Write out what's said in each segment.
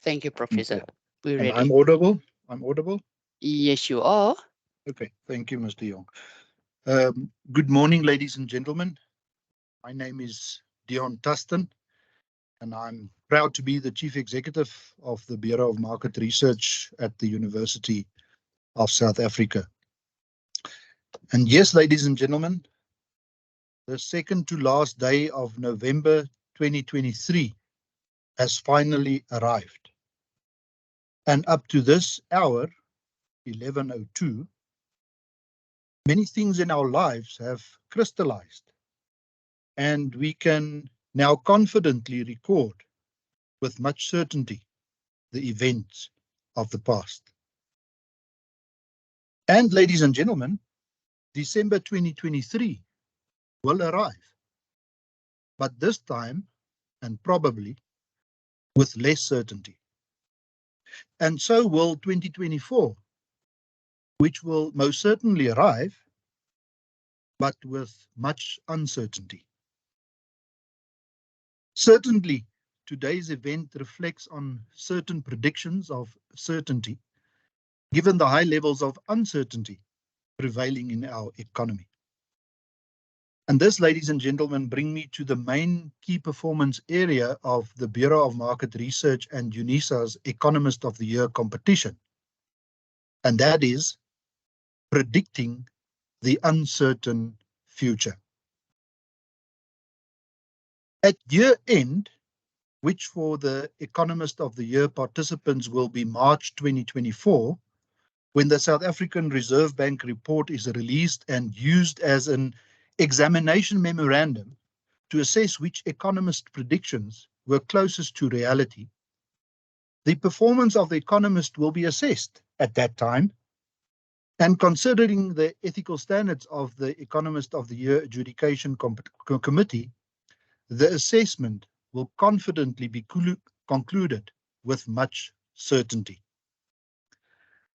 Thank you, Professor. Okay. We're And ready. I'm audible? I'm audible? Yes, you are. Okay, thank you, Mr. Young. Good morning, ladies and gentlemen. My name is Dion Tustin, and I'm proud to be the Chief Executive of the Bureau of Market Research at the University of South Africa. And yes, ladies and gentlemen, the second to last day of November 2023 has finally arrived. And up to this hour, 11:02, many things in our lives have crystallized, and we can now confidently record with much certainty the events of the past. And ladies and gentlemen, December 2023 will arrive, but this time, and probably, with less certainty. And so will 2024, which will most certainly arrive, but with much uncertainty. Certainly, today's event reflects on certain predictions of certainty, given the high levels of uncertainty prevailing in our economy. And this, ladies and gentlemen, bring me to the main key performance area of the Bureau of Market Research and UNISA's Economist of the Year competition, and that is predicting the uncertain future. At year end, which for the Economist of the Year participants will be March 2024, when the South African Reserve Bank report is released and used as an examination memorandum to assess which economist predictions were closest to reality, the performance of the economist will be assessed at that time. And considering the ethical standards of the Economist of the Year Adjudication Committee, the assessment will confidently be concluded with much certainty.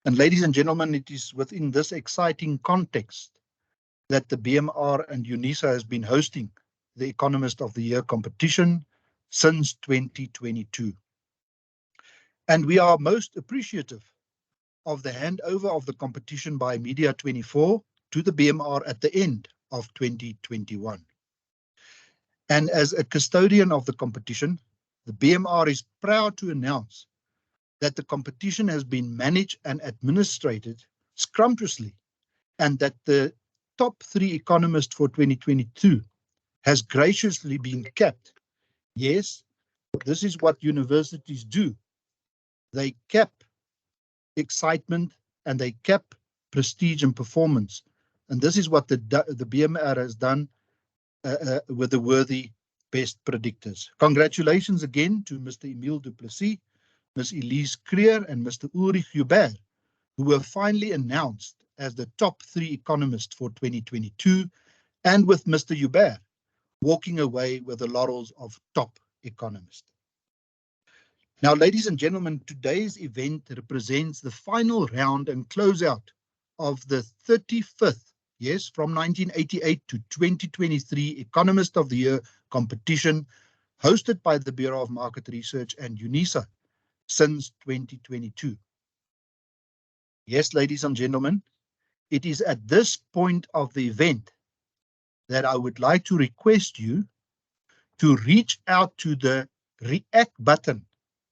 And ladies and gentlemen, it is within this exciting context that the BMR and UNISA has been hosting the Economist of the Year competition since 2022. And we are most appreciative of the handover of the competition by Media24 to the BMR at the end of 2021. And as a custodian of the competition, the BMR is proud to announce that the competition has been managed and administrated scrumptiously, and that the top 3 economists for 2022 has graciously been capped. Yes, this is what universities do. They cap excitement and they cap prestige and performance. And this is what the BMR has done with the worthy best predictors. Congratulations again to Mr. Emile du Plessis, Ms. Elise Creer, and Mr. Ulrich Hubert, who were finally announced as the top 3 economists for 2022, and with Mr. Hubert walking away with the laurels of top economist. Now, ladies and gentlemen, today's event represents the final round and closeout of the 35th, yes, from 1988 to 2023 Economist of the Year competition hosted by the Bureau of Market Research and UNISA since 2022. Yes, ladies and gentlemen, it is at this point of the event that I would like to request you to reach out to the react button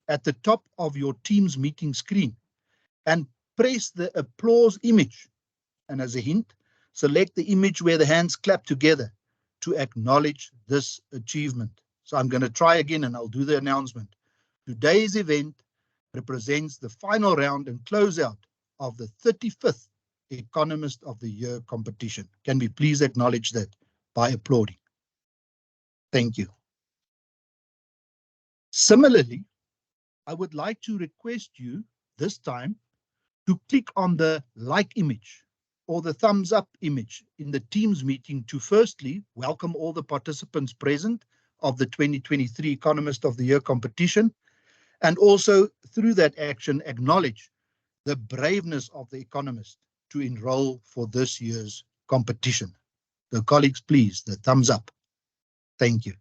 at the top of your Teams meeting screen and press the applause image. And as a hint, select the image where the hands clap together to acknowledge this achievement. So I'm going to try again and I'll do the announcement. Today's event represents the final round and closeout of the 35th Economist of the Year competition. Can we please acknowledge that by applauding? Thank you. Similarly, I would like to request you this time to click on the like image or the thumbs up image in the Teams meeting to firstly welcome all the participants present of the 2023 Economist of the Year competition, and also through that action acknowledge the braveness of the economist to enroll for this year's competition. So colleagues, please, the thumbs up. Thank you.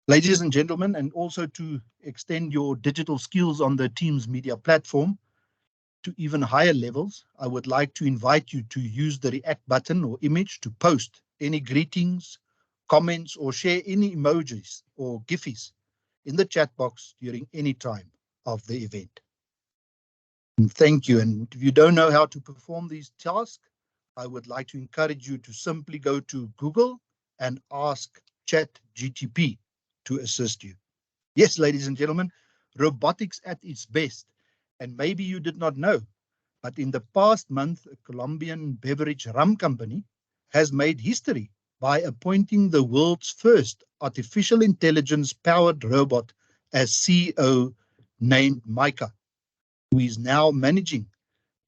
Ladies and gentlemen, and also to extend your digital skills on the Teams media platform to even higher levels, I would like to invite you to use the react button or image to post any greetings, comments, or share any emojis or GIFs in the chat box during any time of the event. And thank you. And if you don't know how to perform these tasks, I would like to encourage you to simply go to Google and ask ChatGTP to assist you. Yes, ladies and gentlemen, robotics at its best. And maybe you did not know, but in the past month, a Colombian beverage rum company has made history by appointing the world's first artificial intelligence-powered robot as CEO, named Micah, who is now managing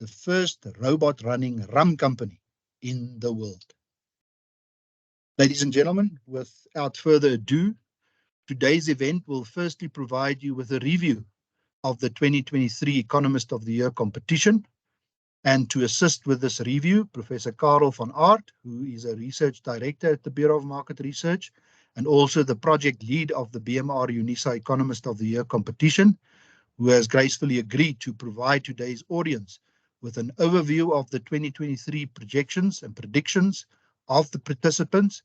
the first robot-running rum company in the world. Ladies and gentlemen, without further ado, today's event will firstly provide you with a review of the 2023 Economist of the Year competition. And to assist with this review, Professor Karel van Aert, who is a research director at the Bureau of Market Research and also the project lead of the BMR UNISA Economist of the Year competition, who has gracefully agreed to provide today's audience with an overview of the 2023 projections and predictions of the participants.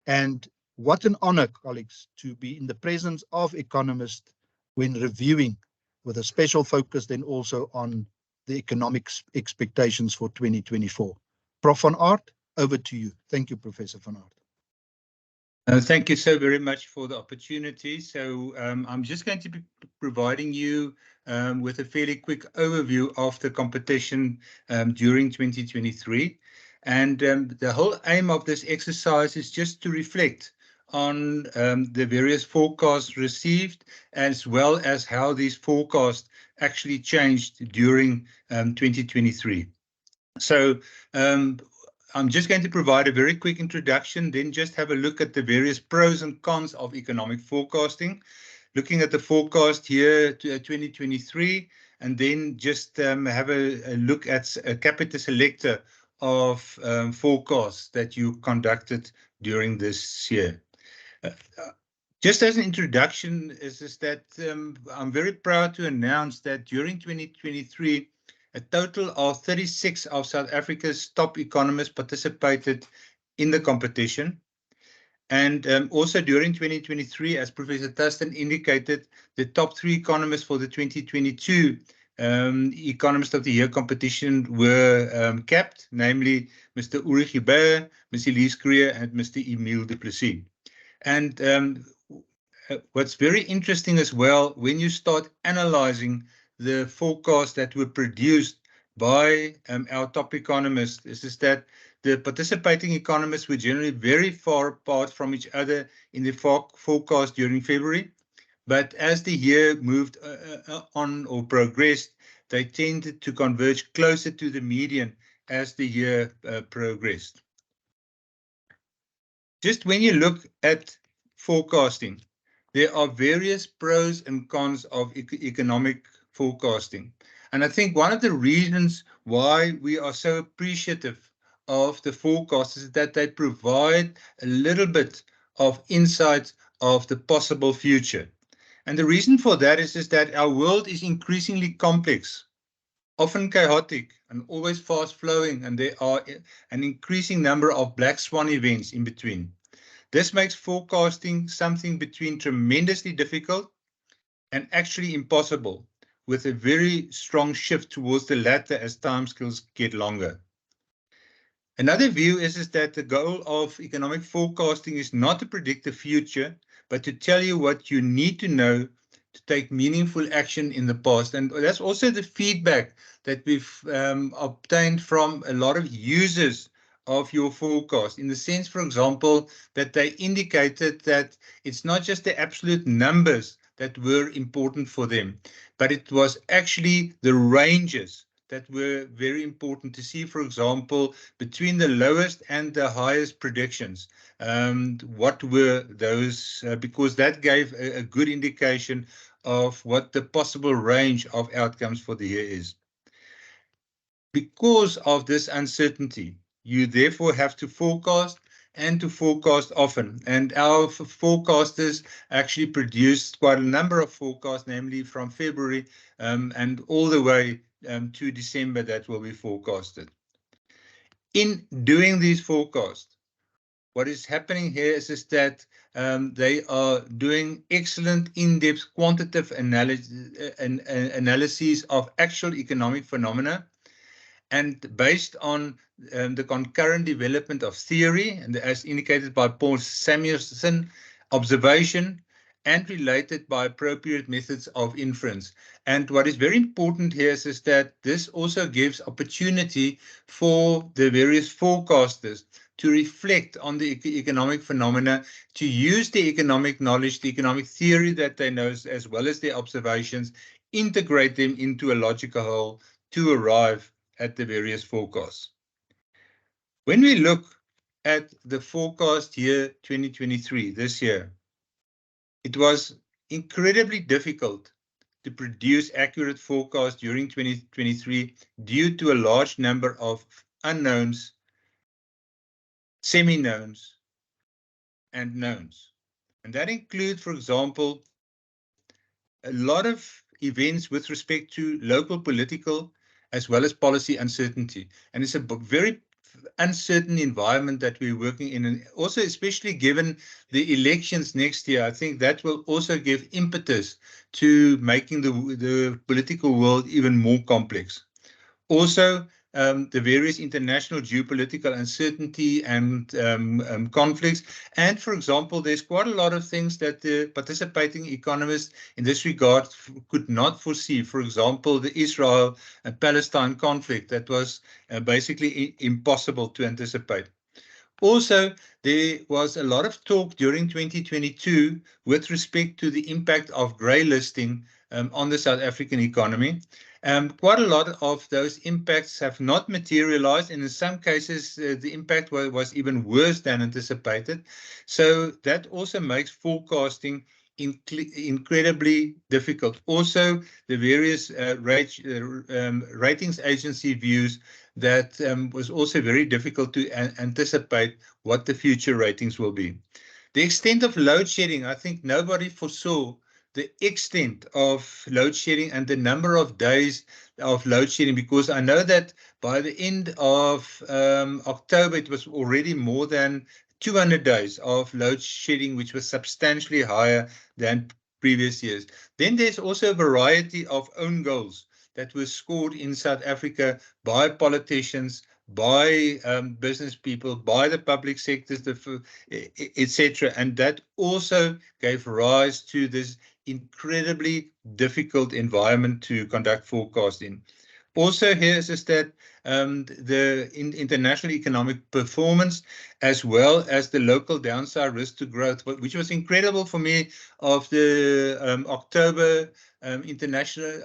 And what an honor, colleagues, to be in the presence of economists when reviewing, with a special focus then also on the economic expectations for 2024. Prof. van Aert, over to you. Thank you, Professor van Aert. Thank you so very much for the opportunity. So I'm just going to be providing you with a fairly quick overview of the competition during 2023. And the whole aim of this exercise is just to reflect on the various forecasts received, as well as how these forecasts actually changed during 2023. So I'm just going to provide a very quick introduction, then just have a look at the various pros and cons of economic forecasting, looking at the forecast here to 2023, and then just have a look at a capita selector of forecasts that you conducted during this year. Just as an introduction is that I'm very proud to announce that during 2023, a total of 36 of South Africa's top economists participated in the competition. And also during 2023, as Professor Tustin indicated, the top 3 economists for the 2022 Economist of the Year competition were capped, namely Mr. Uri Gibert, Ms. Elise Creer, and Mr. Emile du Plessis. And what's very interesting as well, when you start analyzing the forecasts that were produced by our top economists, is that the participating economists were generally very far apart from each other in the forecast during February. But as the year moved on or progressed, they tended to converge closer to the median as the year progressed. Just when you look at forecasting, there are various pros and cons of economic forecasting. And I think one of the reasons why we are so appreciative of the forecasts is that they provide a little bit of insight of the possible future. And the reason for that is that our world is increasingly complex, often chaotic and always fast flowing, and there are an increasing number of black swan events in between. This makes forecasting something between tremendously difficult and actually impossible, with a very strong shift towards the latter as timescales get longer. Another view is that the goal of economic forecasting is not to predict the future, but to tell you what you need to know to take meaningful action in the past. And that's also the feedback that we've obtained from a lot of users of your forecast, in the sense, for example, that they indicated that it's not just the absolute numbers that were important for them, but it was actually the ranges that were very important to see, for example, between the lowest and the highest predictions. What were those? Because that gave a good indication of what the possible range of outcomes for the year is. Because of this uncertainty, you therefore have to forecast and to forecast often. And our forecasters actually produced quite a number of forecasts, namely from February and all the way to December that will be forecasted. In doing these forecasts, what is happening here is that they are doing excellent in-depth quantitative analyses of actual economic phenomena, and based on the concurrent development of theory, and as indicated by Paul Samuelson, observation, and related by appropriate methods of inference. And what is very important here is that this also gives opportunity for the various forecasters to reflect on the economic phenomena, to use the economic knowledge, the economic theory that they know, as well as their observations, integrate them into a logical whole to arrive at the various forecasts. When we look at the forecast year 2023, this year, it was incredibly difficult to produce accurate forecasts during 2023 due to a large number of unknowns, semi-knowns, and knowns. And that include, for example, a lot of events with respect to local political as well as policy uncertainty. And it's a very uncertain environment that we're working in. And also, especially given the elections next year, I think that will also give impetus to making the political world even more complex. Also, the various international geopolitical uncertainty and conflicts. And for example, there's quite a lot of things that the participating economists in this regard could not foresee. For example, the Israel and Palestine conflict that was basically impossible to anticipate. Also, there was a lot of talk during 2022 with respect to the impact of grey listing on the South African economy. Quite a lot of those impacts have not materialized, and in some cases, the impact was even worse than anticipated. So that also makes forecasting incredibly difficult. Also, the various ratings agency views that was also very difficult to anticipate what the future ratings will be. The extent of load shedding, I think nobody foresaw the extent of load shedding and the number of days of load shedding, because I know that by the end of October, it was already more than 200 days of load shedding, which was substantially higher than previous years. Then there's also a variety of own goals that were scored in South Africa by politicians, by business people, by the public sectors, etc. And that also gave rise to this incredibly difficult environment to conduct forecasting. Also, here is that the international economic performance, as well as the local downside risk to growth, which was incredible for me, of the October International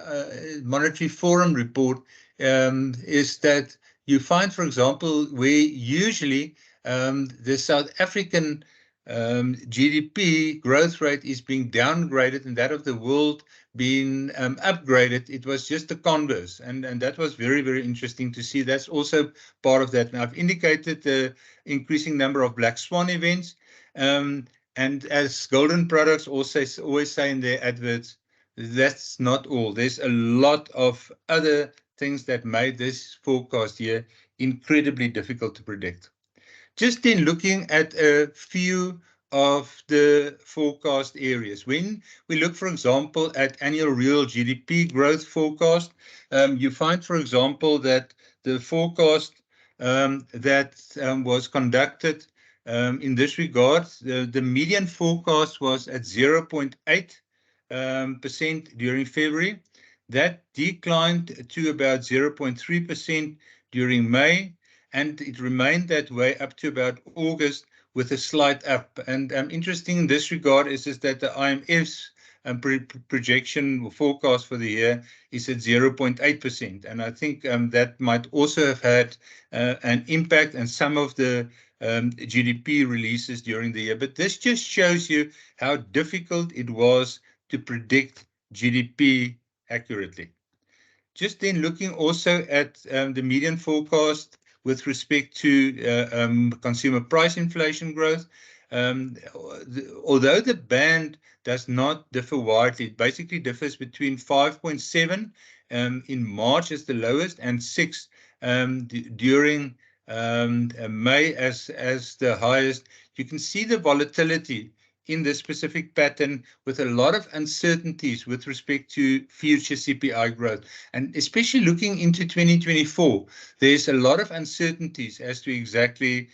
Monetary Forum report, is that you find, for example, where usually the South African GDP growth rate is being downgraded and that of the world being upgraded, it was just the converse. And that was very, very interesting to see. That's also part of that. Now, I've indicated the increasing number of black swan events. And as Golden Products also always say in their adverts, that's not all. There's a lot of other things that made this forecast year incredibly difficult to predict. Just in looking at a few of the forecast areas. When we look, for example, at annual real GDP growth forecast, you find, for example, that the forecast that was conducted in this regard, the median forecast was at 0.8% during February. That declined to about 0.3% during May, and it remained that way up to about August with a slight up. And interesting in this regard is that the IMF's projection or forecast for the year is at 0.8%. And I think that might also have had an impact on some of the GDP releases during the year. But this just shows you how difficult it was to predict GDP accurately. Just then looking also at the median forecast with respect to consumer price inflation growth. Although the band does not differ widely, it basically differs between 5.7 in March as the lowest and 6 during May as the highest. You can see the volatility in this specific pattern with a lot of uncertainties with respect to future CPI growth. And especially looking into 2024, there's a lot of uncertainties as to exactly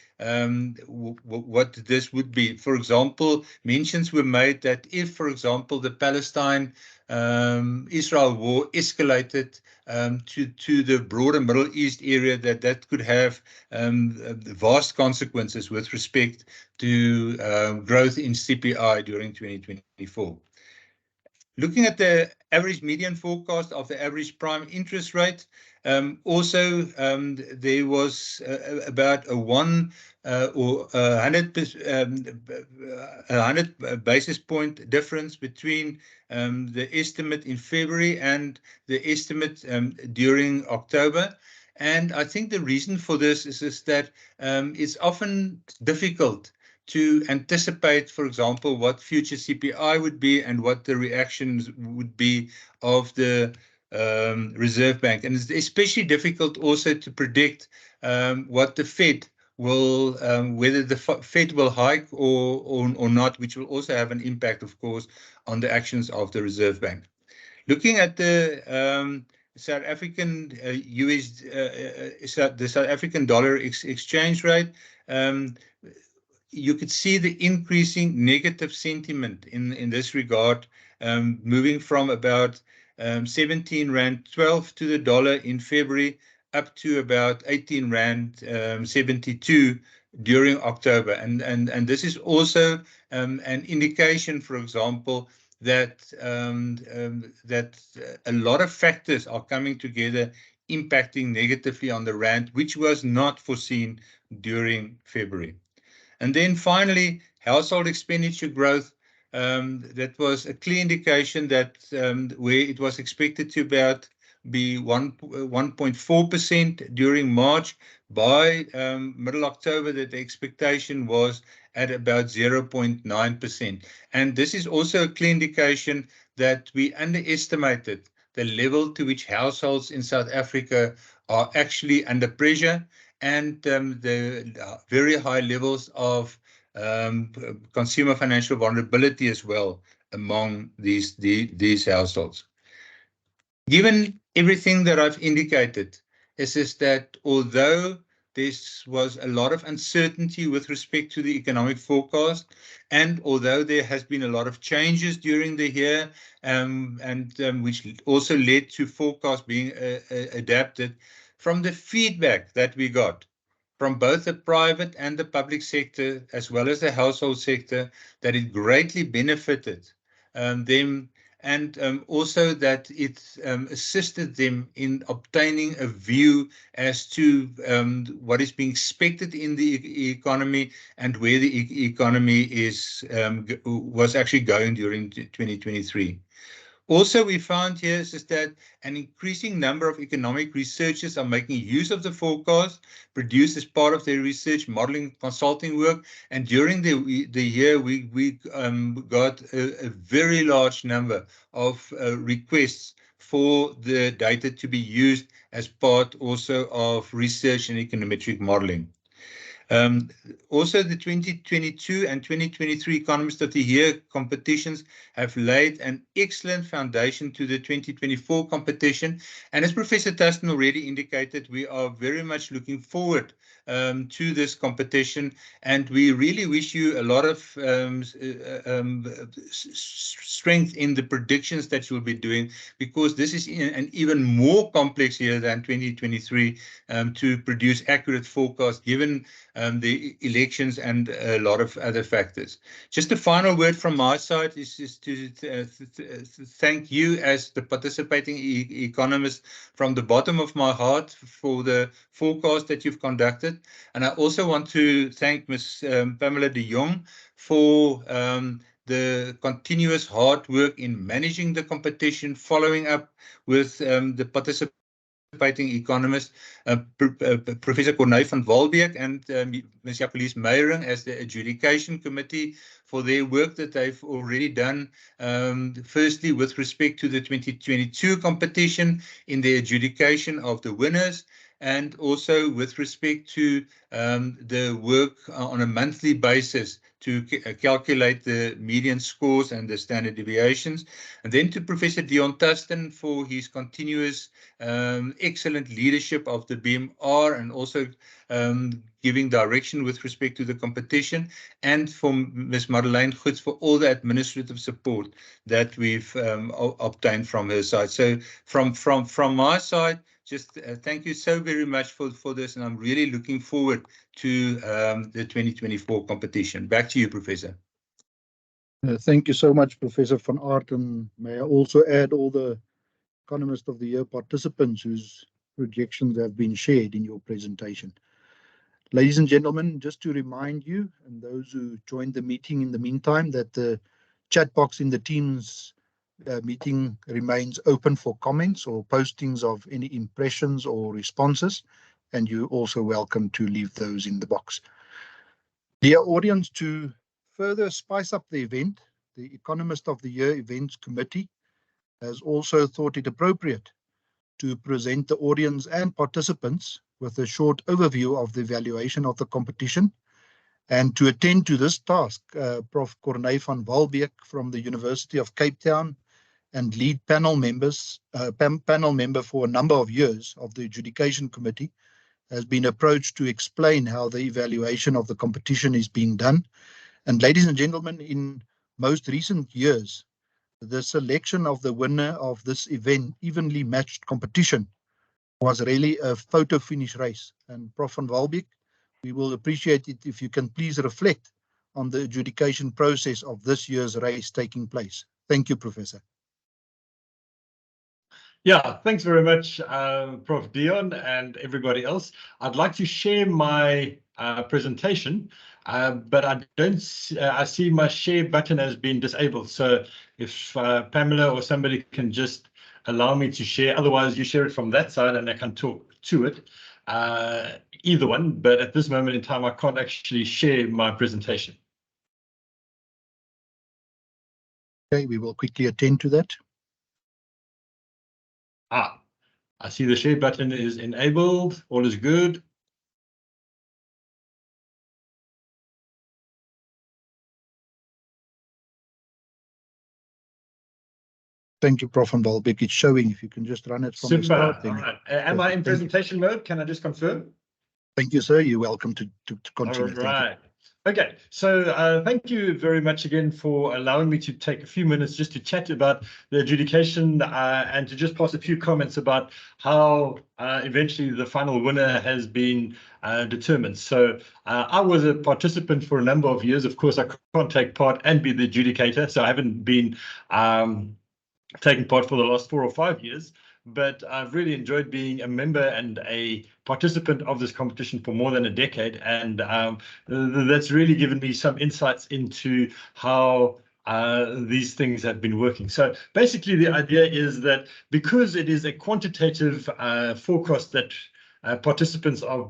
what this would be. For example, mentions were made that if, for example, the Palestine-Israel war escalated to the broader Middle East area, that could have vast consequences with respect to growth in CPI during 2024. Looking at the average median forecast of the average prime interest rate, also there was about a 100 basis point difference between the estimate in February and the estimate during October. And I think the reason for this is that it's often difficult to anticipate, for example, what future CPI would be and what the reactions would be of the Reserve Bank. And it's especially difficult also to predict what the Fed will, whether the Fed will hike or not, which will also have an impact, of course, on the actions of the Reserve Bank. Looking at the South African the South African dollar exchange rate, you could see the increasing negative sentiment in this regard, moving from about 17 Rand 12 to the dollar in February up to about 18 Rand 72 during October. And this is also an indication, for example, that that a lot of factors are coming together, impacting negatively on the Rand, which was not foreseen during February. And then finally, household expenditure growth. That was a clear indication that where it was expected to be 1.4% during March. By middle October, that the expectation was at about 0.9%. And this is also a clear indication that we underestimated the level to which households in South Africa are actually under pressure, and the very high levels of consumer financial vulnerability as well among these households. Given everything that I've indicated, is that although there was a lot of uncertainty with respect to the economic forecast, and although there has been a lot of changes during the year, which also led to forecasts being adapted, from the feedback that we got from both the private and the public sector, as well as the household sector, that it greatly benefited them, and also that it assisted them in obtaining a view as to what is being expected in the economy and where the economy was actually going during 2023. Also, we found here is that an increasing number of economic researchers are making use of the forecast produced as part of their research, modeling, consulting work. And during the year, we got a very large number of requests for the data to be used as part also of research and econometric modeling. Also, the 2022 and 2023 Economist of the Year competitions have laid an excellent foundation to the 2024 competition. And as Professor Tustin already indicated, we are very much looking forward to this competition. And we really wish you a lot of strength in the predictions that you'll be doing, because this is an even more complex year than 2023 to produce accurate forecasts, given the elections and a lot of other factors. Just a final word from my side is to thank you as the participating economist from the bottom of my heart for the forecast that you've conducted. And I also want to thank Ms. Pamela de Jong for the continuous hard work in managing the competition, following up with the participants participating economists, Professor Corneille van Walbeek and Ms. Jacqueline Meyering as the adjudication committee for their work that they've already done, firstly with respect to the 2022 competition in the adjudication of the winners, and also with respect to the work on a monthly basis to calculate the median scores and the standard deviations. And then to Professor Dion Tustin for his continuous excellent leadership of the BMR and also giving direction with respect to the competition, and for Ms. Madeleine Goetz for all the administrative support that we've obtained from her side. So from my side, just thank you so very much for this, and I'm really looking forward to the 2024 competition. Back to you, Professor. Thank you so much, Professor van Aert, and may I also add all the Economist of the Year participants whose projections have been shared in your presentation. Ladies and gentlemen, just to remind you and those who joined the meeting in the meantime that the chat box in the Teams meeting remains open for comments or postings of any impressions or responses, and you're also welcome to leave those in the box. Dear audience, to further spice up the event, the Economist of the Year Events Committee has also thought it appropriate to present the audience and participants with a short overview of the evaluation of the competition. And to attend to this task, Prof. Corneille van Walbeek from the University of Cape Town and lead panel member for a number of years of the Adjudication Committee has been approached to explain how the evaluation of the competition is being done. And ladies and gentlemen, in most recent years, the selection of the winner of this event, evenly matched competition, was really a photo finish race. And Prof. van Walbeek, we will appreciate it if you can please reflect on the adjudication process of this year's race taking place. Thank you, Professor. Yeah, thanks very much, Prof. Dion and everybody else. I'd like to share my presentation, but I don't. I see my share button has been disabled. So if Pamela or somebody can just allow me to share, otherwise you share it from that side and I can talk to it. Either one, but at this moment in time, I can't actually share my presentation. Okay, we will quickly attend to that. I see the share button is enabled. All is good. Thank you, Prof. van Walbeek. It's showing. If you can just run it from the start. All right. Am I in presentation mode? Can I just confirm? Thank you, sir. You're welcome to continue. All right. Okay, so thank you very much again for allowing me to take a few minutes just to chat about the adjudication and to just pass a few comments about how eventually the final winner has been determined. So I was a participant for a number of years. Of course, I can't take part and be the adjudicator, so I haven't been taking part for the last 4 or 5 years. But I've really enjoyed being a member and a participant of this competition for more than a decade. And that's really given me some insights into how these things have been working. So basically, the idea is that because it is a quantitative forecast that participants are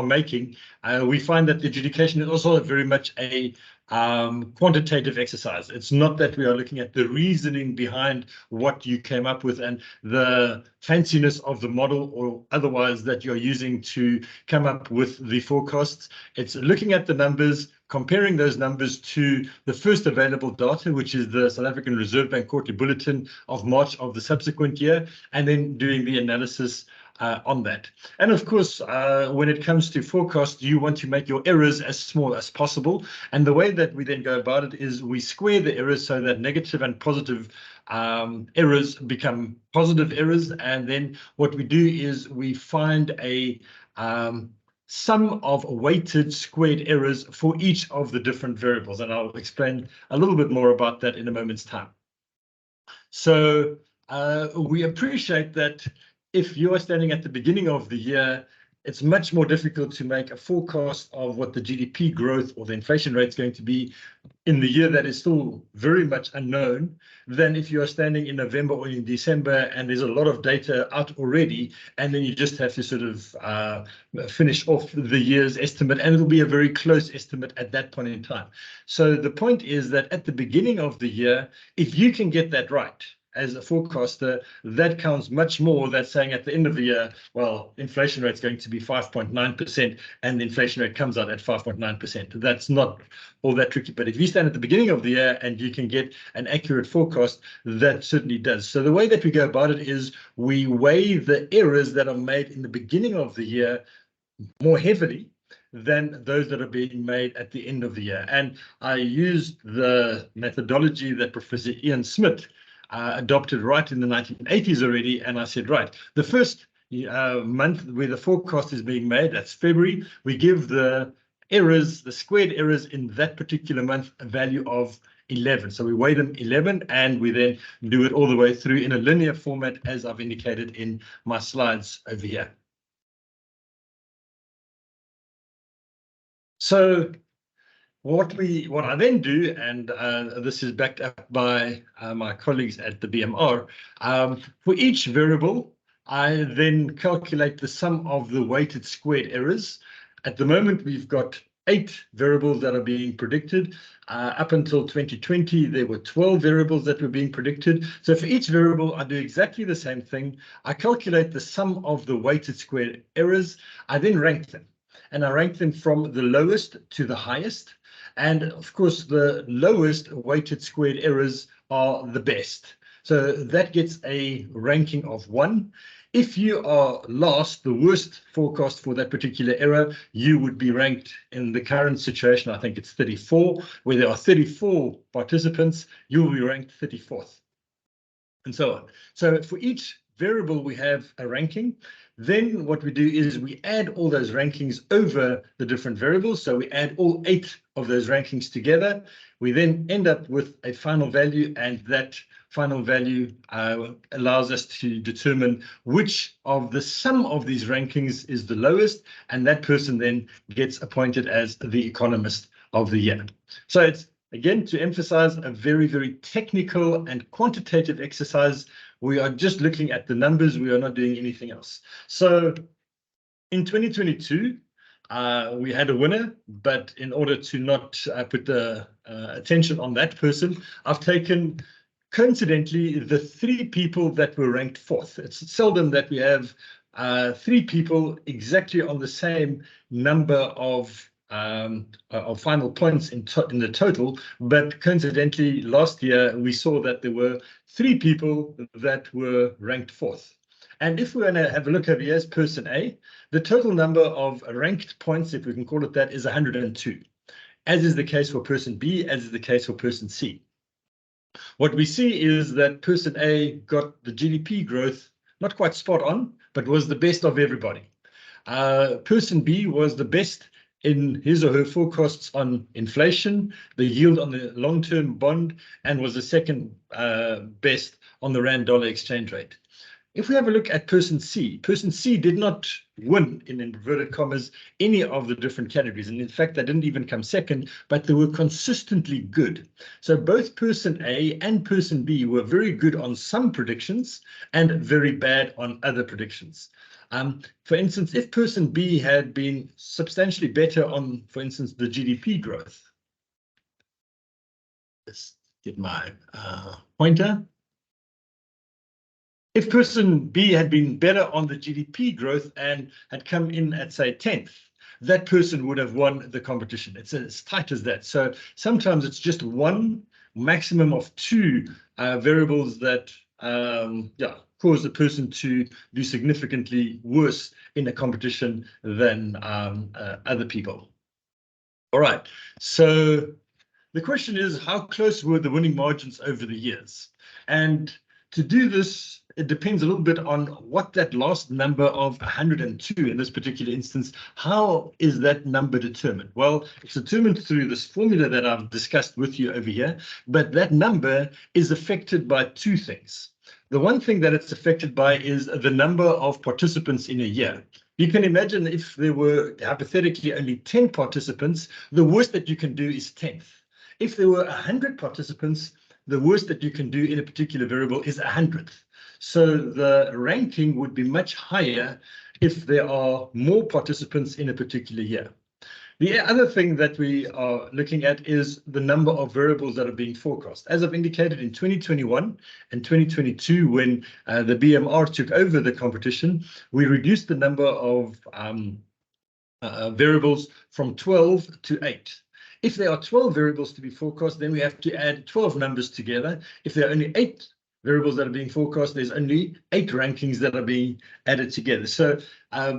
making, we find that the adjudication is also very much a quantitative exercise. It's not that we are looking at the reasoning behind what you came up with and the fanciness of the model or otherwise that you're using to come up with the forecasts. It's looking at the numbers, comparing those numbers to the first available data, which is the South African Reserve Bank Quarterly Bulletin of March of the subsequent year, and then doing the analysis on that. And of course, when it comes to forecast, you want to make your errors as small as possible. And the way that we then go about it is we square the errors so that negative and positive errors become positive errors. And then what we do is we find a sum of weighted squared errors for each of the different variables. And I'll explain a little bit more about that in a moment's time. So we appreciate that if you are standing at the beginning of the year it's much more difficult to make a forecast of what the GDP growth or the inflation rate is going to be in the year that is still very much unknown than if you are standing in November or in December and there's a lot of data out already, and then you just have to sort of finish off the year's estimate, and it'll be a very close estimate at that point in time. So the point is that at the beginning of the year, if you can get that right, as a forecaster, that counts much more than saying at the end of the year, well, inflation rate is going to be 5.9% and the inflation rate comes out at 5.9%. That's not all that tricky. But if you stand at the beginning of the year and you can get an accurate forecast, that certainly does. So the way that we go about it is we weigh the errors that are made in the beginning of the year more heavily than those that are being made at the end of the year. And I used the methodology that Professor Ian Smith adopted right in the 1980s already, and I said, right, the first month where the forecast is being made, that's February, we give the errors, the squared errors in that particular month, a value of 11. So we weigh them 11, and we then do it all the way through in a linear format, as I've indicated in my slides over here. So what I then do, and this is backed up by my colleagues at the BMR, for each variable, I then calculate the sum of the weighted squared errors. At the moment, we've got 8 variables that are being predicted. Up until 2020, there were 12 variables that were being predicted. So for each variable, I do exactly the same thing. I calculate the sum of the weighted squared errors. I then rank them, and I rank them from the lowest to the highest. And of course, the lowest weighted squared errors are the best. So that gets a ranking of 1. If you are last, the worst forecast for that particular error, you would be ranked in the current situation, I think it's 34, where there are 34 participants, you will be ranked 34th, and so on. So for each variable, we have a ranking. Then what we do is we add all those rankings over the different variables. So we add all 8 of those rankings together. We then end up with a final value, and that final value allows us to determine which of the sum of these rankings is the lowest, and that person then gets appointed as the economist of the year. So it's, again, to emphasize, a very, very technical and quantitative exercise. We are just looking at the numbers. We are not doing anything else. So in 2022, we had a winner, but in order to not put the attention on that person, I've taken, coincidentally, the 3 people that were ranked 4th. It's seldom that we have 3 people exactly on the same number of final points in the total, but coincidentally last year we saw that there were 3 people that were ranked 4th. And if we're going to have a look over here as person A, the total number of ranked points, if we can call it that, is 102, as is the case for person B, as is the case for person C. What we see is that person A got the GDP growth not quite spot on, but was the best of everybody. Person B was the best in his or her forecasts on inflation, the yield on the long-term bond, and was the second best on the rand-dollar exchange rate. If we have a look at person C did not win, in inverted commas, any of the different categories. And in fact, they didn't even come second, but they were consistently good. So both person A and person B were very good on some predictions and very bad on other predictions. For instance, if person B had been substantially better on, for instance, the GDP growth. Let's get my pointer. If person B had been better on the GDP growth and had come in at, say, 10th, that person would have won the competition. It's as tight as that. So sometimes it's just one, maximum of 2 variables that cause the person to do significantly worse in a competition than other people. All right, so the question is, how close were the winning margins over the years? And to do this, it depends a little bit on what that last number of 102 in this particular instance, how is that number determined? Well, it's determined through this formula that I've discussed with you over here, but that number is affected by 2 things. The one thing that it's affected by is the number of participants in a year. You can imagine if there were hypothetically only 10 participants, the worst that you can do is 10th. If there were 100 participants, the worst that you can do in a particular variable is 100th. So the ranking would be much higher if there are more participants in a particular year. The other thing that we are looking at is the number of variables that are being forecast. As I've indicated, in 2021 and 2022, when the BMR took over the competition, we reduced the number of variables from 12 to 8. If there are 12 variables to be forecast, then we have to add 12 numbers together. If there are only 8 variables that are being forecast, there's only 8 rankings that are being added together. So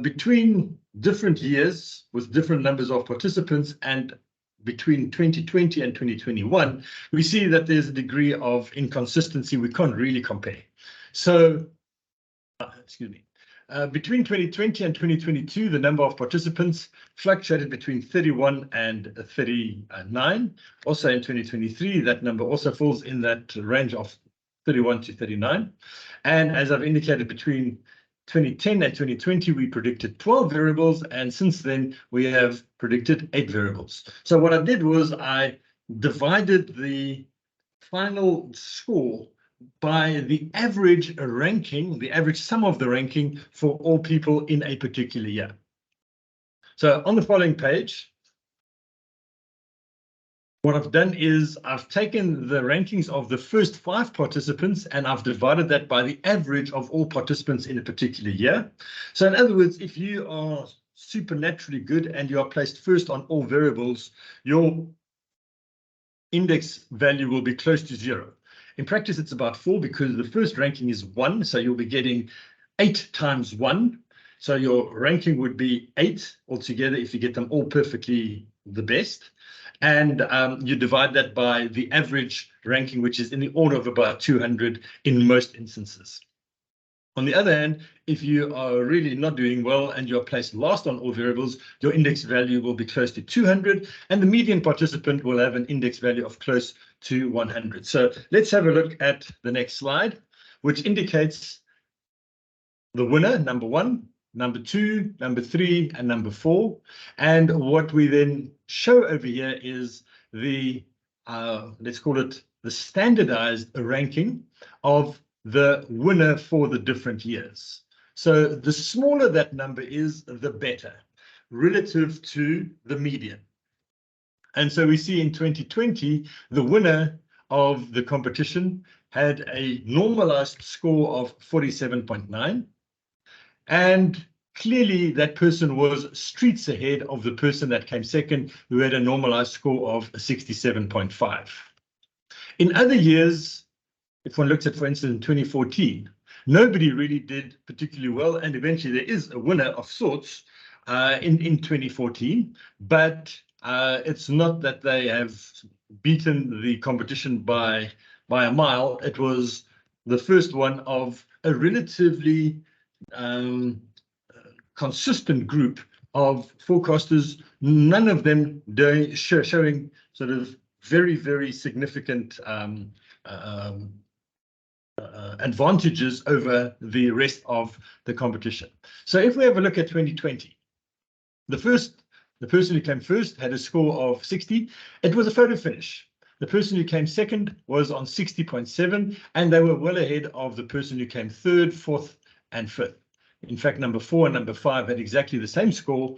between different years with different numbers of participants and between 2020 and 2021, we see that there's a degree of inconsistency we can't really compare. So, excuse me. Between 2020 and 2022, the number of participants fluctuated between 31 and 39. Also in 2023, that number also falls in that range of 31 to 39. And as I've indicated, between 2010 and 2020, we predicted 12 variables, and since then we have predicted 8 variables. So what I did was I divided the final score by the average ranking, the average sum of the ranking for all people in a particular year. So on the following page, what I've done is I've taken the rankings of the first 5 participants and I've divided that by the average of all participants in a particular year. So in other words, if you are supernaturally good and you are placed first on all variables, your index value will be close to 0. In practice, it's about 4 because the first ranking is 1, so you'll be getting 8 times 1. So your ranking would be 8 altogether if you get them all perfectly the best. And you divide that by the average ranking, which is in the order of about 200 in most instances. On the other hand, if you are really not doing well and you're placed last on all variables, your index value will be close to 200, and the median participant will have an index value of close to 100. So let's have a look at the next slide, which indicates the winner, number 1, number 2, number 3, and number 4. And what we then show over here is the, let's call it the standardized ranking of the winner for the different years. So the smaller that number is, the better, relative to the median. And so we see in 2020, the winner of the competition had a normalized score of 47.9. And clearly that person was streets ahead of the person that came second, who had a normalized score of 67.5. In other years, if one looks at, for instance, in 2014, nobody really did particularly well, and eventually there is a winner of sorts in 2014, but it's not that they have beaten the competition by a mile. It was the first one of a relatively consistent group of forecasters, none of them showing sort of very, very significant advantages over the rest of the competition. So if we have a look at 2020, the person who came first had a score of 60. It was a photo finish. The person who came second was on 60.7, and they were well ahead of the person who came third, fourth, and fifth. In fact, number 4 and number 5 had exactly the same score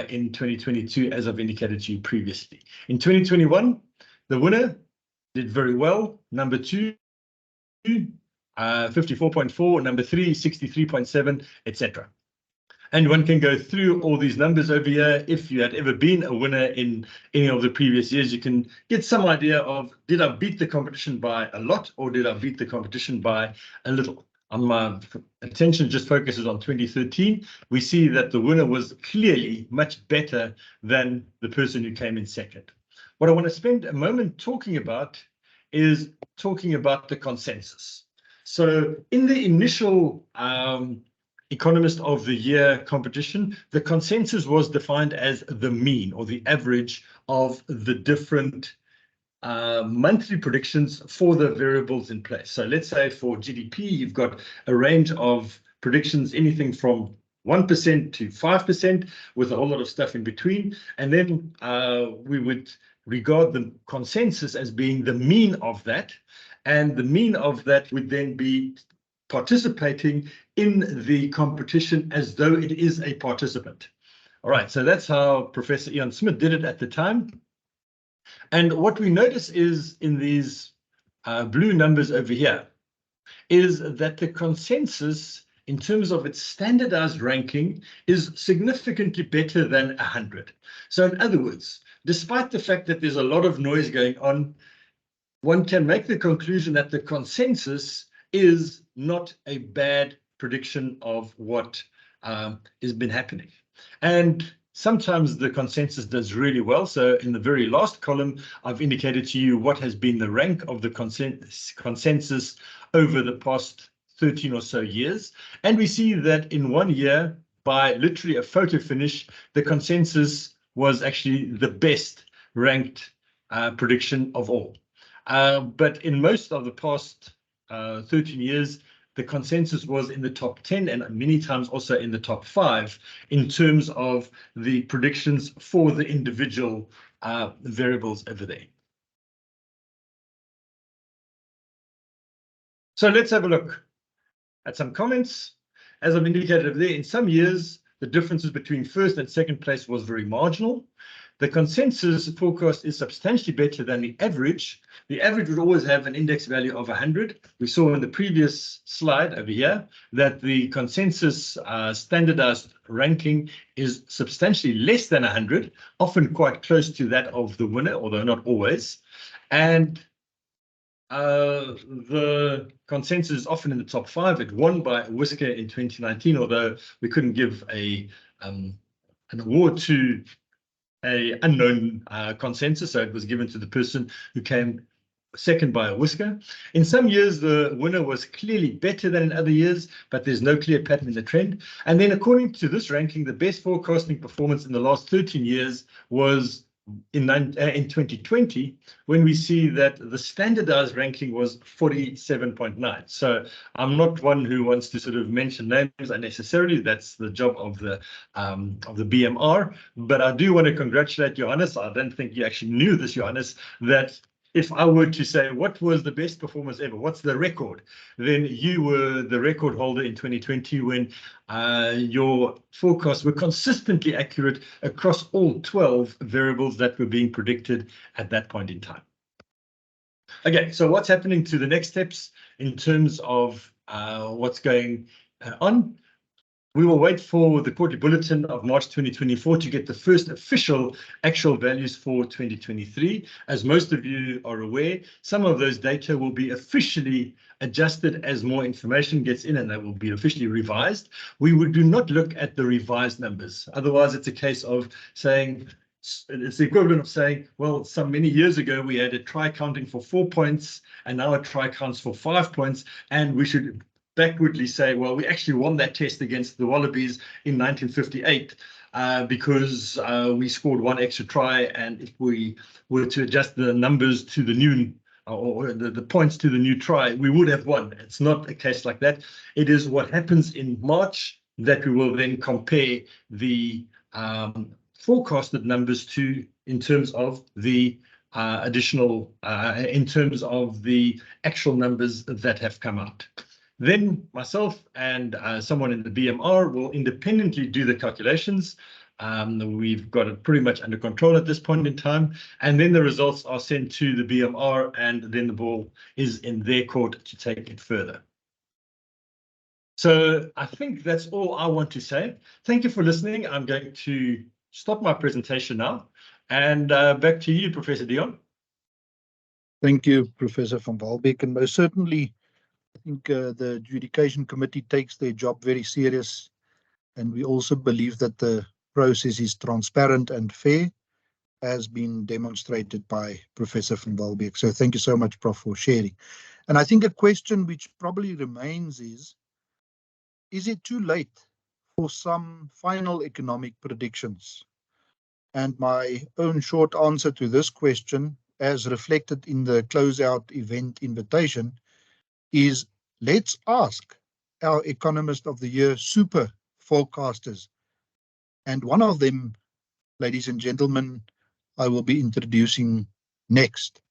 in 2022, as I've indicated to you previously. In 2021, the winner did very well. Number 2, 54.4, number 3, 63.7, etc. And one can go through all these numbers over here. If you had ever been a winner in any of the previous years, you can get some idea of, did I beat the competition by a lot or did I beat the competition by a little? My attention just focuses on 2013. We see that the winner was clearly much better than the person who came in second. What I want to spend a moment talking about is talking about the consensus. So in the initial Economist of the Year competition, the consensus was defined as the mean or the average of the different monthly predictions for the variables in place. So let's say for GDP, you've got a range of predictions, anything from 1% to 5% with a whole lot of stuff in between. And then we would regard the consensus as being the mean of that. And the mean of that would then be participating in the competition as though it is a participant. All right, so that's how Professor Ian Smith did it at the time. And what we notice is in these blue numbers over here is that the consensus in terms of its standardized ranking is significantly better than 100. So in other words, despite the fact that there's a lot of noise going on, one can make the conclusion that the consensus is not a bad prediction of what has been happening. And sometimes the consensus does really well. So in the very last column, I've indicated to you what has been the rank of the consensus over the past 13 or so years. And we see that in 1 year, by literally a photo finish, the consensus was actually the best ranked prediction of all. But in most of the past 13 years, the consensus was in the top 10 and many times also in the top 5 in terms of the predictions for the individual variables over there. So let's have a look at some comments. As I've indicated over there, in some years, the differences between first and second place was very marginal. The consensus forecast is substantially better than the average. The average would always have an index value of 100. We saw in the previous slide over here that the consensus standardized ranking is substantially less than 100, often quite close to that of the winner, although not always. And the consensus is often in the top 5. It won by a whisker in 2019, although we couldn't give an award to an unknown consensus, so it was given to the person who came second by a whisker. In some years, the winner was clearly better than in other years, but there's no clear pattern in the trend. And then according to this ranking, the best forecasting performance in the last 13 years was in 2020, when we see that the standardized ranking was 47.9. So I'm not one who wants to sort of mention names unnecessarily. That's the job of the BMR. But I do want to congratulate Johannes. I don't think you actually knew this, Johannes, that if I were to say what was the best performance ever, what's the record, then you were the record holder in 2020 when your forecasts were consistently accurate across all 12 variables that were being predicted at that point in time. Okay, so what's happening to the next steps in terms of what's going on? We will wait for the quarterly bulletin of March 2024 to get the first official actual values for 2023. As most of you are aware, some of those data will be officially adjusted as more information gets in, and they will be officially revised. We do not look at the revised numbers. Otherwise, it's a case of saying, it's the equivalent of saying, well, many years ago, we had a try counting for 4 points, and now a try counts for 5 points, and we should backwardly say, well, we actually won that test against the Wallabies in 1958 because we scored 1 extra try, and if we were to adjust the numbers to the new or the points to the new try, we would have won. It's not a case like that. It is what happens in March that we will then compare the forecasted numbers to in terms of the in terms of the actual numbers that have come out. Then myself and someone in the BMR will independently do the calculations. We've got it pretty much under control at this point in time. And then the results are sent to the BMR, and then the ball is in their court to take it further. So I think that's all I want to say. Thank you for listening. I'm going to stop my presentation now. And back to you, Professor Dion. Thank you, Professor van Walbeek. And most certainly, I think the adjudication committee takes their job very serious, and we also believe that the process is transparent and fair, as been demonstrated by Professor van Walbeek. So thank you so much, Prof, for sharing. And I think a question which probably remains is it too late for some final economic predictions? And my own short answer to this question, as reflected in the closeout event invitation, is let's ask our Economist of the Year super forecasters. And one of them, ladies and gentlemen, I will be introducing next.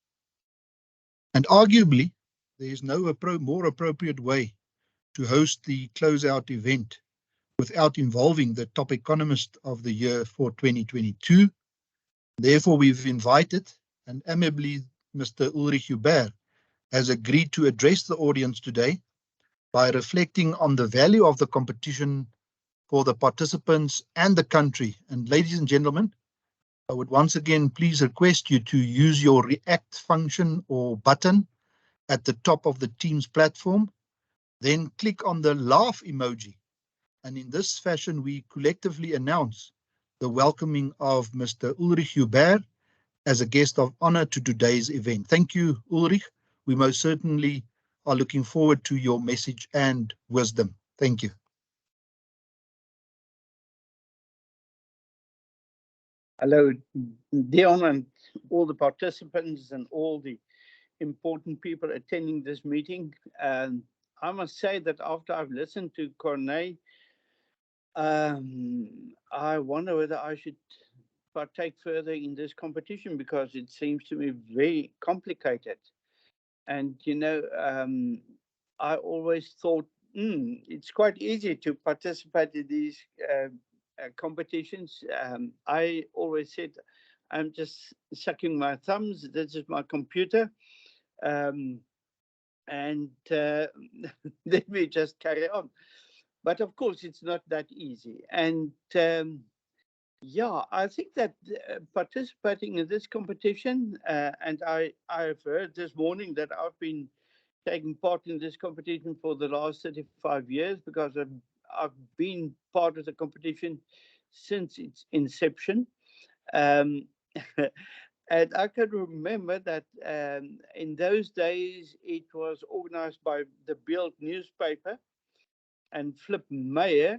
And arguably, there is no more appropriate way to host the closeout event without involving the top economist of the year for 2022. Therefore, we've invited, and amiably Mr. Ulrich Huber has agreed to address the audience today by reflecting on the value of the competition for the participants and the country. And ladies and gentlemen, I would once again please request you to use your react function or button at the top of the Teams platform. Then click on the laugh emoji. And in this fashion, we collectively announce the welcoming of Mr. Ulrich Huber as a guest of honor to today's event. Thank you, Ulrich. We most certainly are looking forward to your message and wisdom. Thank you. Hello, Dion, and all the participants and all the important people attending this meeting. And I must say that after I've listened to Corneille, I wonder whether I should partake further in this competition because it seems to me very complicated. And, you know, I always thought it's quite easy to participate in these competitions. I always said, I'm just sucking my thumbs. This is my computer. And let me just carry on. But of course, it's not that easy. And yeah, I think that participating in this competition, and I've heard this morning that I've been taking part in this competition for the last 35 years because I've been part of the competition since its inception. And I can remember that in those days, it was organized by the Beeld newspaper, and Flip Meyer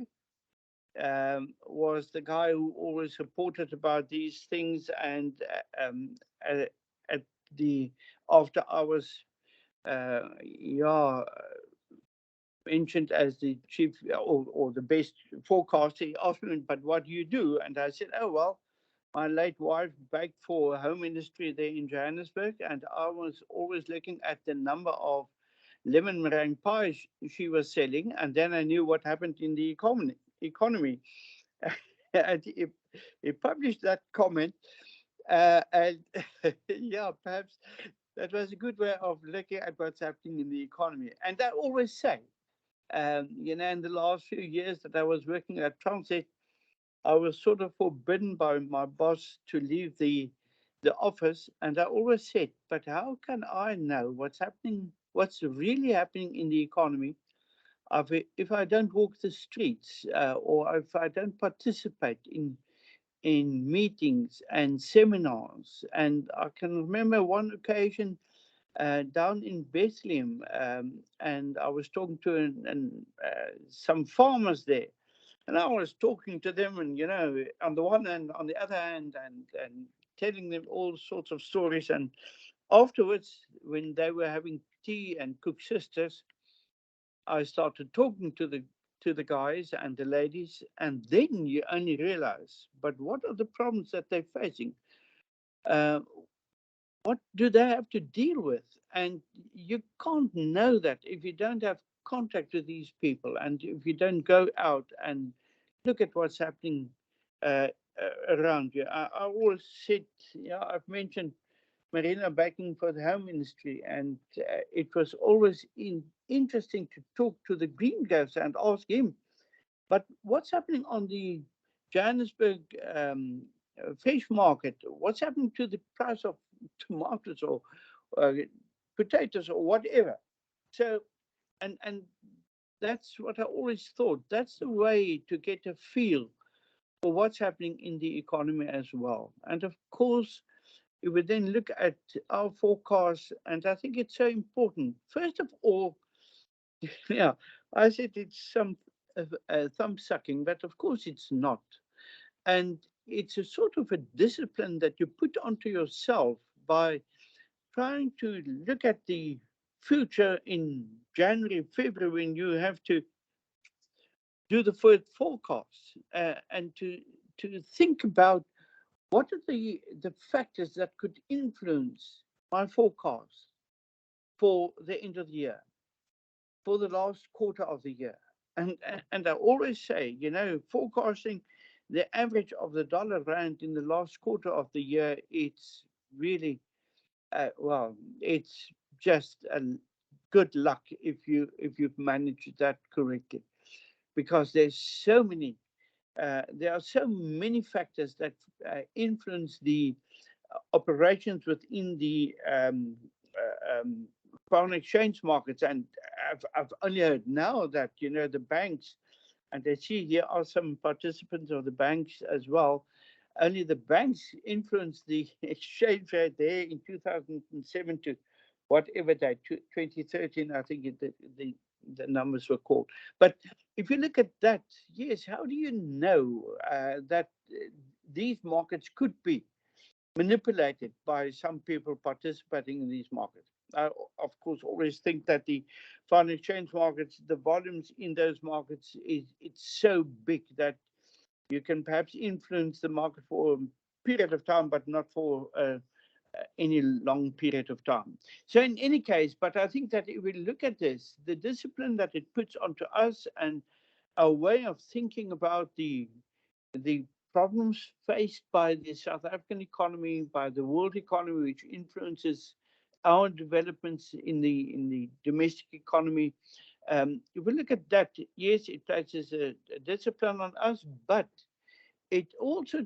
was the guy who always reported about these things. And at the after hours, yeah, mentioned as the chief or the best forecaster, he asked me, but what do you do? And I said, oh, well, my late wife baked for home industry there in Johannesburg, and I was always looking at the number of lemon meringue pies she was selling, and then I knew what happened in the economy. And he published that comment, and yeah, perhaps that was a good way of looking at what's happening in the economy. And I always say, you know, in the last few years that I was working at Transnet, I was sort of forbidden by my boss to leave the office, and I always said, but how can I know what's happening, what's really happening in the economy if I don't walk the streets or if I don't participate in meetings and seminars? And I can remember one occasion down in Bethlehem, and I was talking to some farmers there. And I was talking to them, and, you know, on the one hand, on the other hand, and telling them all sorts of stories. And afterwards, when they were having tea and Cook Sisters, I started talking to the guys and the ladies, and then you only realize, but what are the problems that they're facing? What do they have to deal with? And you can't know that if you don't have contact with these people, and if you don't go out and look at what's happening around you. I always said, yeah, I've mentioned Marina backing for the home industry, and it was always interesting to talk to the green guys and ask him, but what's happening on the Johannesburg fish market? What's happening to the price of tomatoes or potatoes or whatever? So, and that's what I always thought. That's the way to get a feel for what's happening in the economy as well. And of course, if we then look at our forecast, and I think it's so important. First of all, yeah, I said it's some thumb sucking, but of course it's not. And it's a sort of a discipline that you put onto yourself by trying to look at the future in January, February, when you have to do the forecast and to think about what are the factors that could influence my forecast for the end of the year, for the last quarter of the year. And I always say, you know, forecasting the average of the dollar rand in the last quarter of the year, it's really well, it's just a good luck if you've managed that correctly, because there's so many there are so many factors that influence the operations within the foreign exchange markets. And I've only heard now that, you know, the banks, and I see here are some participants of the banks as well, only the banks influence the exchange rate there in 2007 to whatever date, 2013, I think the numbers were called. But if you look at that, yes, how do you know that these markets could be manipulated by some people participating in these markets? I, of course, always think that the foreign exchange markets, the volumes in those markets, it's so big that you can perhaps influence the market for a period of time, but not for any long period of time. So in any case, but I think that if we look at this, the discipline that it puts onto us and our way of thinking about the problems faced by the South African economy, by the world economy, which influences our developments in the domestic economy. If we look at that, yes, it places a discipline on us, but it also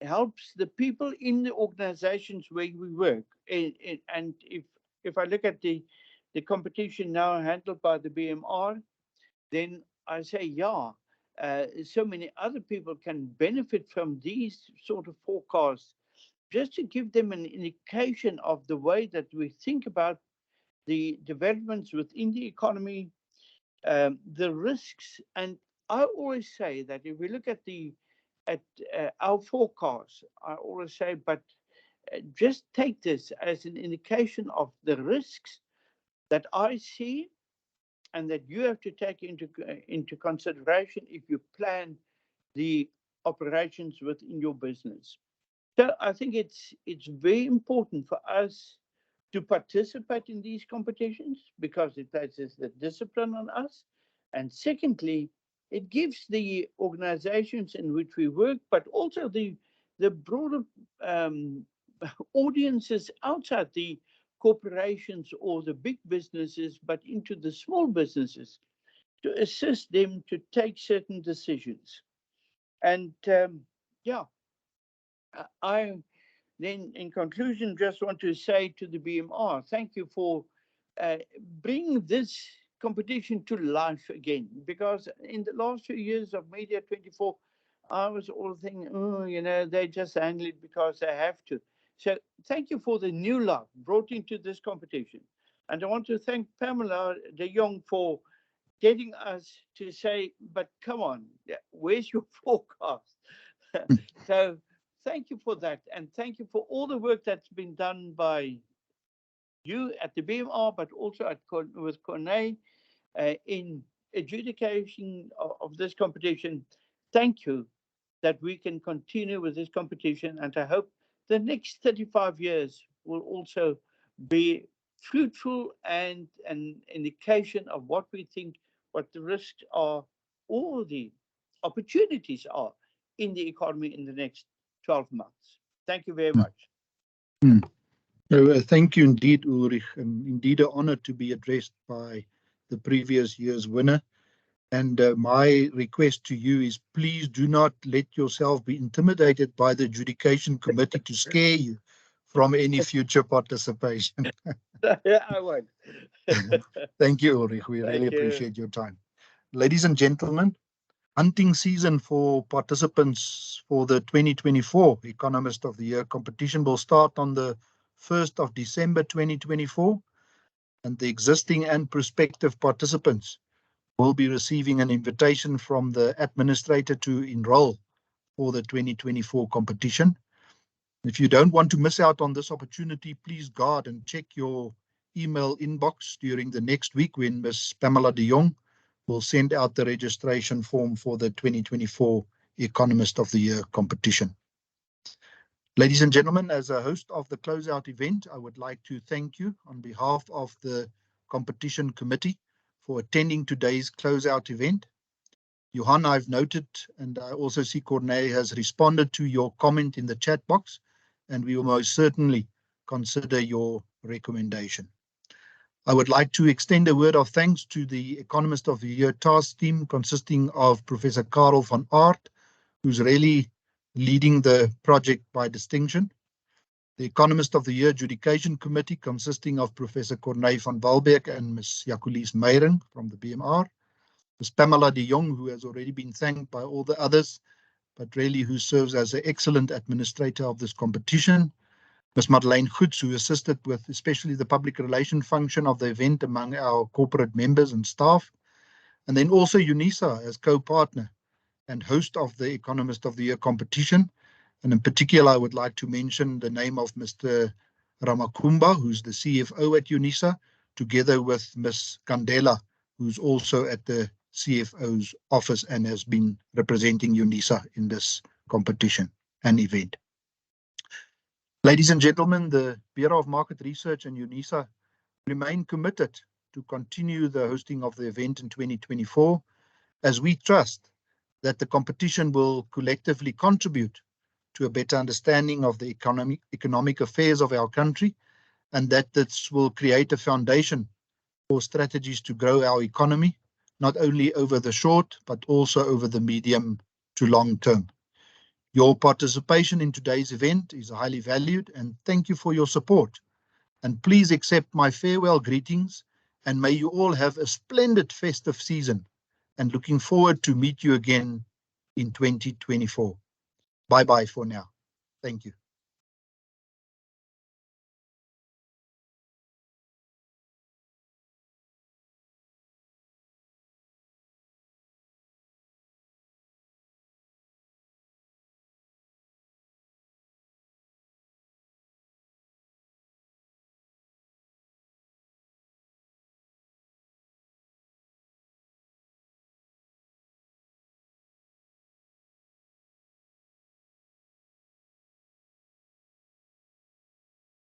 helps the people in the organizations where we work. And if I look at the competition now handled by the BMR, then I say, yeah, so many other people can benefit from these sort of forecasts, just to give them an indication of the way that we think about the developments within the economy, the risks. And I always say that if we look at our forecasts, I always say, but just take this as an indication of the risks that I see and that you have to take into consideration if you plan the operations within your business. So I think it's very important for us to participate in these competitions because it places the discipline on us. And secondly, it gives the organizations in which we work, but also the broader audiences outside the corporations or the big businesses, but into the small businesses, to assist them to take certain decisions. And yeah, I then in conclusion just want to say to the BMR, thank you for bringing this competition to life again, because in the last few years of Media 24, I was all thinking, oh, you know, they just handle it because they have to. So thank you for the new life brought into this competition. And I want to thank Pamela de Jong for getting us to say, but come on, where's your forecast? So thank you for that. And thank you for all the work that's been done by you at the BMR, but also with Corneille in adjudication of this competition. Thank you that we can continue with this competition. And I hope the next 35 years will also be fruitful and an indication of what we think, what the risks are, or the opportunities are in the economy in the next 12 months. Thank you very much. Thank you indeed, Ulrich, and indeed an honor to be addressed by the previous year's winner. And my request to you is please do not let yourself be intimidated by the adjudication committee to scare you from any future participation. I won't. Thank you, Ulrich. We really appreciate your time. Ladies and gentlemen, hunting season for participants for the 2024 Economist of the Year competition will start on the 1st of December 2024, and the existing and prospective participants will be receiving an invitation from the administrator to enroll for the 2024 competition. If you don't want to miss out on this opportunity, please guard and check your email inbox during the next week when Ms. Pamela de Jong will send out the registration form for the 2024 Economist of the Year competition. Ladies and gentlemen, as a host of the closeout event, I would like to thank you on behalf of the competition committee for attending today's closeout event. Johan, I've noted, and I also see Corné has responded to your comment in the chat box, and we will most certainly consider your recommendation. I would like to extend a word of thanks to the Economist of the Year task team consisting of Professor Karel van Aert, who's really leading the project by distinction. The Economist of the Year Adjudication Committee consisting of Professor Corné van Walbeek and Ms. Jacquelies Meyring from the BMR. Ms. Pamela de Jong, who has already been thanked by all the others, but really who serves as an excellent administrator of this competition. Ms. Madeleine Goets, who assisted with especially the public relation function of the event among our corporate members and staff. And then also UNISA as co-partner and host of the Economist of the Year competition. And in particular, I would like to mention the name of Mr. Ramakumba, who's the CFO at UNISA, together with Ms. Kandela, who's also at the CFO's office and has been representing UNISA in this competition and event. Ladies and gentlemen, the Bureau of Market Research and UNISA remain committed to continue the hosting of the event in 2024, as we trust that the competition will collectively contribute to a better understanding of the economic affairs of our country, and that this will create a foundation for strategies to grow our economy, not only over the short, but also over the medium to long term. Your participation in today's event is highly valued, and thank you for your support. And please accept my farewell greetings, and may you all have a splendid festive season, and looking forward to meet you again in 2024. Bye-bye for now. Thank you.